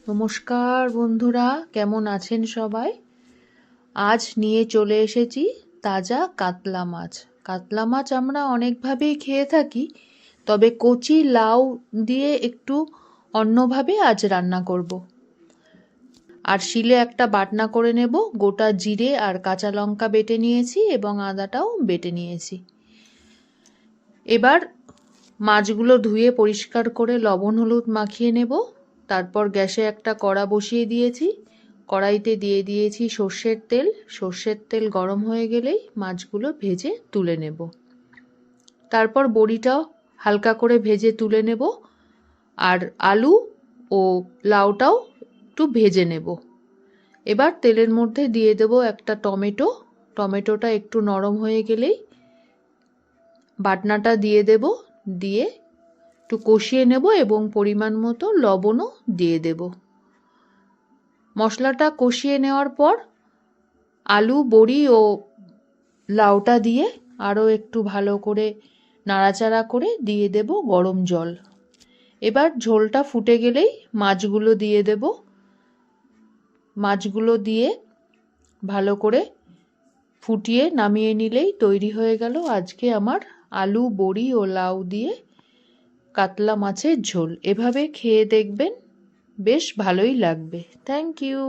নমস্কার বন্ধুরা, কেমন আছেন সবাই? আজ নিয়ে চলে এসেছি তাজা কাতলা মাছ। কাতলা মাছ আমরা অনেকভাবেই খেয়ে থাকি, তবে কচি লাউ দিয়ে একটু অন্যভাবে আজ রান্না করব। আর শিলে একটা বাটনা করে নেব। গোটা জিরে আর কাঁচা লঙ্কা বেটে নিয়েছি এবং আদাটাও বেটে নিয়েছি। এবার মাছগুলো ধুয়ে পরিষ্কার করে লবণ হলুদ মাখিয়ে নেব। তারপর গ্যাসে একটা কড়া বসিয়ে দিয়েছি। কড়াইতে দিয়ে দিয়েছি সর্ষের তেল। সর্ষের তেল গরম হয়ে গেলেই মাছগুলো ভেজে তুলে নেব। তারপর বড়িটাও হালকা করে ভেজে তুলে নেব, আর আলু ও লাউটাও একটু ভেজে নেব। এবার তেলের মধ্যে দিয়ে দেব একটা টমেটো। টমেটোটা একটু নরম হয়ে গেলেই বাটনাটা দিয়ে দেব। দিয়ে একটু কষিয়ে নেব এবং পরিমাণ মতো লবণও দিয়ে দেব। মশলাটা কষিয়ে নেওয়ার পর আলু, বড়ি ও লাউটা দিয়ে আরও একটু ভালো করে নাড়াচাড়া করে দিয়ে দেব গরম জল। এবার ঝোলটা ফুটে গেলেই মাছগুলো দিয়ে দেব। মাছগুলো দিয়ে ভালো করে ফুটিয়ে নামিয়ে নিলেই তৈরি হয়ে গেল আজকে আমার আলু, বড়ি ও লাউ দিয়ে কাতলা মাছের ঝোল। এভাবে খেয়ে দেখবেন, বেশ ভালোই লাগবে। Thank you.